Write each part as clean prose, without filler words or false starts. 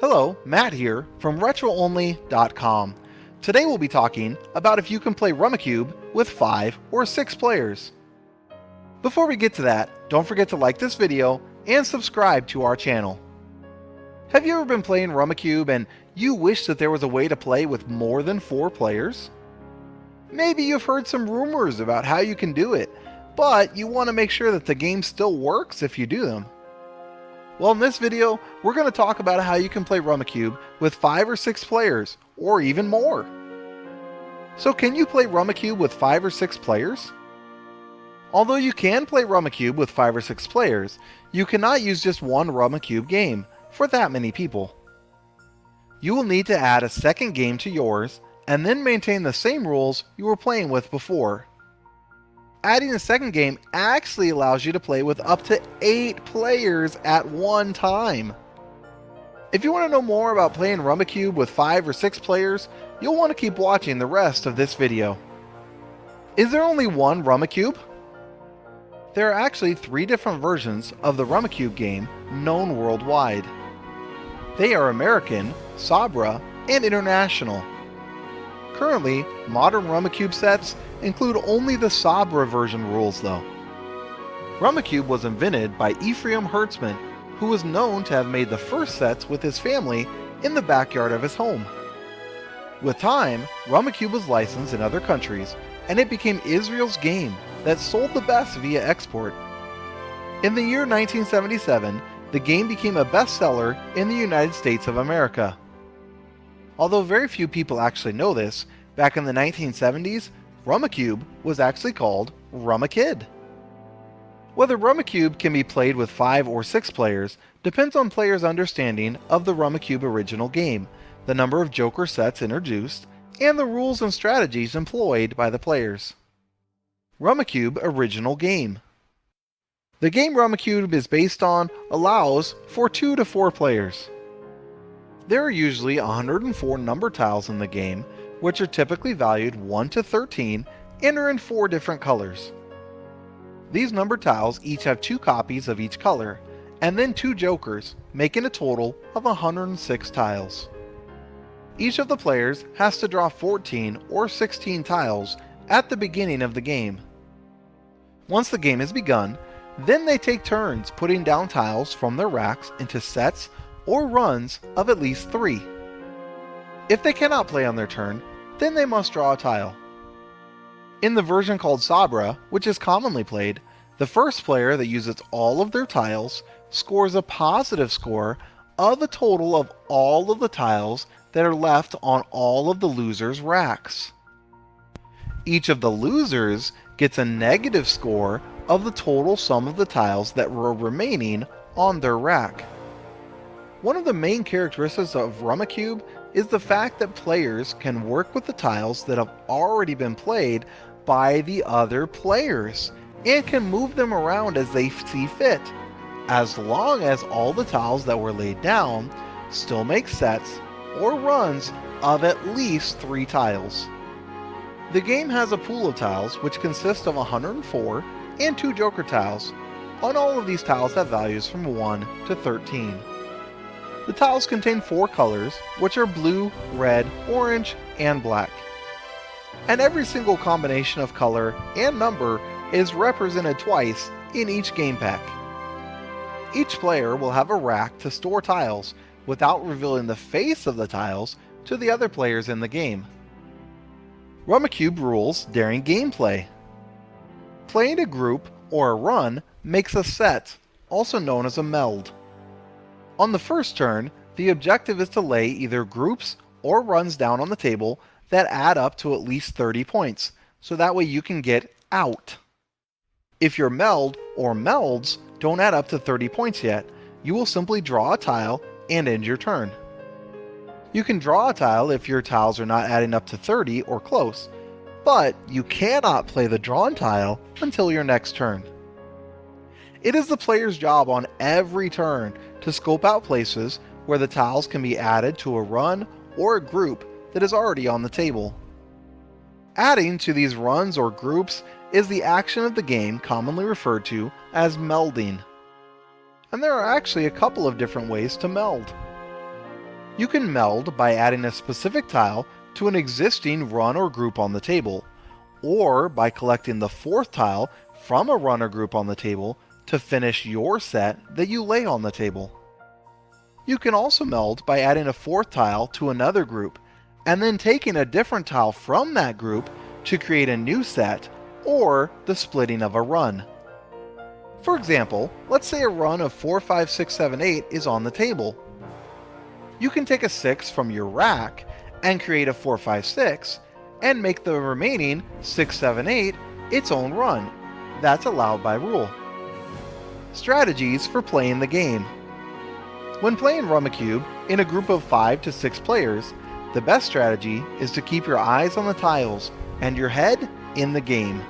Hello, Matt here from RetroOnly.com. Today we'll be talking about if you can play Rummikub with 5 or 6 players. Before we get to that, don't forget to like this video and subscribe to our channel. Have you ever been playing Rummikub and you wish that there was a way to play with more than 4 players? Maybe you've heard some rumors about how you can do it, but you want to make sure that the game still works if you do them. Well, in this video, we're going to talk about how you can play Rummikub with 5 or 6 players, or even more. So can you play Rummikub with 5 or 6 players? Although you can play Rummikub with 5 or 6 players, you cannot use just one Rummikub game for that many people. You will need to add a second game to yours, and then maintain the same rules you were playing with before. Adding a second game actually allows you to play with up to 8 players at one time. If you want to know more about playing Rummikub with 5 or 6 players, you'll want to keep watching the rest of this video. Is there only one Rummikub? There are actually 3 different versions of the Rummikub game known worldwide. They are American, Sabra, and International. Currently, modern Rummikub sets include only the Sabra version rules though. Rummikub was invented by Ephraim Hertzman, who was known to have made the first sets with his family in the backyard of his home. With time, Rummikub was licensed in other countries, and it became Israel's game that sold the best via export. In the year 1977, the game became a bestseller in the United States of America. Although very few people actually know this, back in the 1970s, Rummikub was actually called Rummikub. Whether Rummikub can be played with 5 or 6 players depends on players' understanding of the Rummikub original game, the number of joker sets introduced, and the rules and strategies employed by the players. Rummikub original game. The game Rummikub is based on allows for 2 to 4 players. There are usually 104 number tiles in the game, which are typically valued 1 to 13 and are in 4 different colors. These number tiles each have 2 copies of each color, and then 2 jokers, making a total of 106 tiles. Each of the players has to draw 14 or 16 tiles at the beginning of the game. Once the game has begun, then they take turns putting down tiles from their racks into sets or runs of at least 3. If they cannot play on their turn, then they must draw a tile. In the version called Sabra, which is commonly played, the first player that uses all of their tiles scores a positive score of a total of all of the tiles that are left on all of the losers' racks. Each of the losers gets a negative score of the total sum of the tiles that were remaining on their rack. One of the main characteristics of Rummikub is the fact that players can work with the tiles that have already been played by the other players and can move them around as they see fit, as long as all the tiles that were laid down still make sets or runs of at least 3 tiles. The game has a pool of tiles which consists of 104 and 2 joker tiles, and all of these tiles have values from 1 to 13. The tiles contain 4 colors, which are blue, red, orange, and black. And every single combination of color and number is represented twice in each game pack. Each player will have a rack to store tiles without revealing the face of the tiles to the other players in the game. Rummikub rules during gameplay. Playing a group or a run makes a set, also known as a meld. On the first turn, the objective is to lay either groups or runs down on the table that add up to at least 30 points, so that way you can get out. If your meld or melds don't add up to 30 points yet, you will simply draw a tile and end your turn. You can draw a tile if your tiles are not adding up to 30 or close, but you cannot play the drawn tile until your next turn. It is the player's job on every turn to scope out places where the tiles can be added to a run or a group that is already on the table. Adding to these runs or groups is the action of the game commonly referred to as melding. And there are actually a couple of different ways to meld. You can meld by adding a specific tile to an existing run or group on the table, or by collecting the fourth tile from a run or group on the table to finish your set that you lay on the table. You can also meld by adding a fourth tile to another group, and then taking a different tile from that group to create a new set, or the splitting of a run. For example, let's say a run of 4, 5, 6, 7, 8 is on the table. You can take a 6 from your rack and create a 4, 5, 6, and make the remaining 6, 7, 8 its own run. That's allowed by rule. Strategies for playing the game. When playing Rummikub in a group of 5 to 6 players, the best strategy is to keep your eyes on the tiles and your head in the game.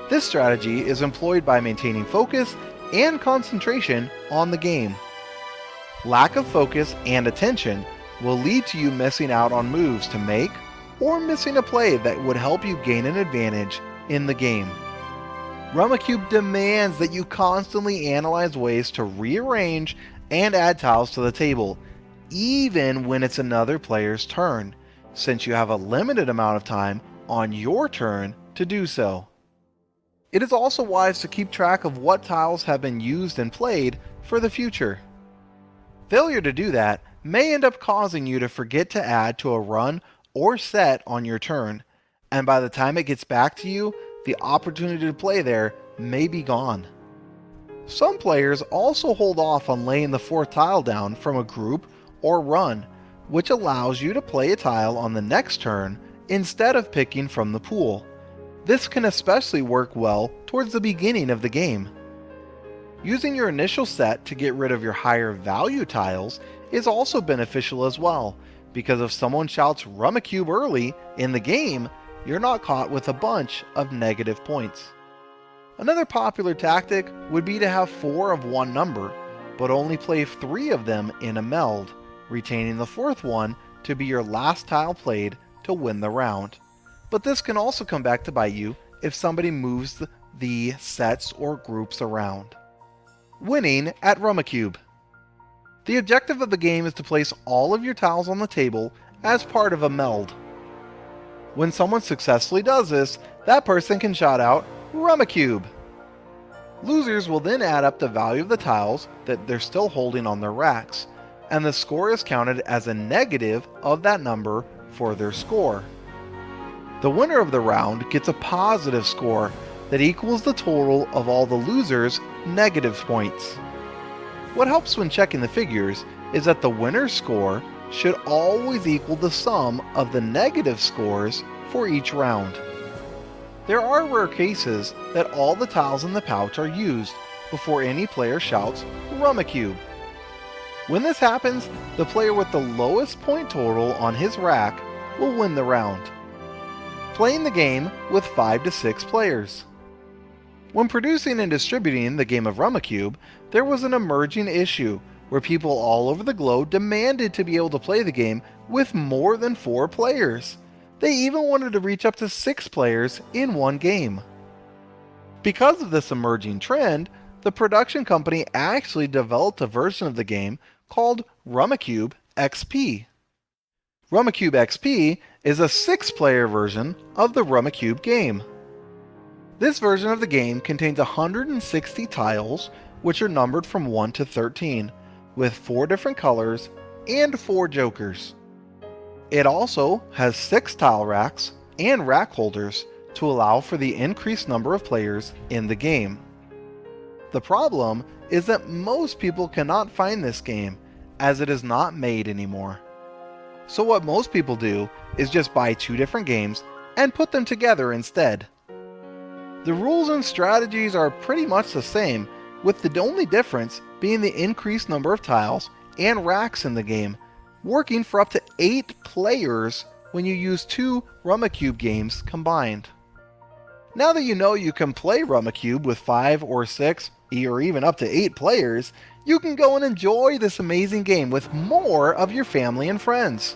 This strategy is employed by maintaining focus and concentration on the game. Lack of focus and attention will lead to you missing out on moves to make or missing a play that would help you gain an advantage in the game. Rummikub demands that you constantly analyze ways to rearrange and add tiles to the table, even when it's another player's turn, since you have a limited amount of time on your turn to do so. It is also wise to keep track of what tiles have been used and played for the future. Failure to do that may end up causing you to forget to add to a run or set on your turn, and by the time it gets back to you, the opportunity to play there may be gone. Some players also hold off on laying the fourth tile down from a group or run, which allows you to play a tile on the next turn instead of picking from the pool. This can especially work well towards the beginning of the game. Using your initial set to get rid of your higher value tiles is also beneficial as well, because if someone shouts Rummikub early in the game, you're not caught with a bunch of negative points. Another popular tactic would be to have 4 of one number, but only play 3 of them in a meld, retaining the fourth one to be your last tile played to win the round. But this can also come back to bite you if somebody moves the sets or groups around. Winning at Rummikub. The objective of the game is to place all of your tiles on the table as part of a meld. When someone successfully does this, that person can shout out, Rummikub! Losers will then add up the value of the tiles that they're still holding on their racks, and the score is counted as a negative of that number for their score. The winner of the round gets a positive score that equals the total of all the losers' negative points. What helps when checking the figures is that the winner's score should always equal the sum of the negative scores for each round. There are rare cases that all the tiles in the pouch are used before any player shouts Rummikub. When this happens, the player with the lowest point total on his rack will win the round. Playing the game with 5 to 6 players. When producing and distributing the game of Rummikub, there was an emerging issue where people all over the globe demanded to be able to play the game with more than 4 players. They even wanted to reach up to 6 players in one game. Because of this emerging trend, the production company actually developed a version of the game called Rummikub XP. Rummikub XP is a 6-player version of the Rummikub game. This version of the game contains 160 tiles, which are numbered from 1 to 13, with 4 different colors and 4 jokers. It also has 6 tile racks and rack holders to allow for the increased number of players in the game. The problem is that most people cannot find this game, as it is not made anymore. So what most people do is just buy 2 different games and put them together instead. The rules and strategies are pretty much the same, with the only difference being the increased number of tiles and racks in the game, working for up to 8 players when you use 2 Rummikub games combined. Now that you know you can play Rummikub with 5 or 6 or even up to 8 players, you can go and enjoy this amazing game with more of your family and friends.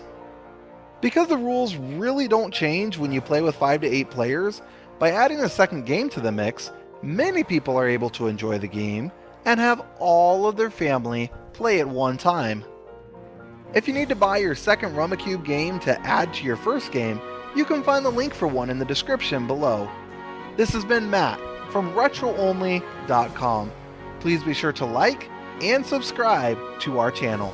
Because the rules really don't change when you play with 5 to 8 players, by adding a second game to the mix, many people are able to enjoy the game and have all of their family play at one time. If you need to buy your second Rummikub game to add to your first game, you can find the link for one in the description below. This has been Matt from RetroOnly.com. Please be sure to like and subscribe to our channel.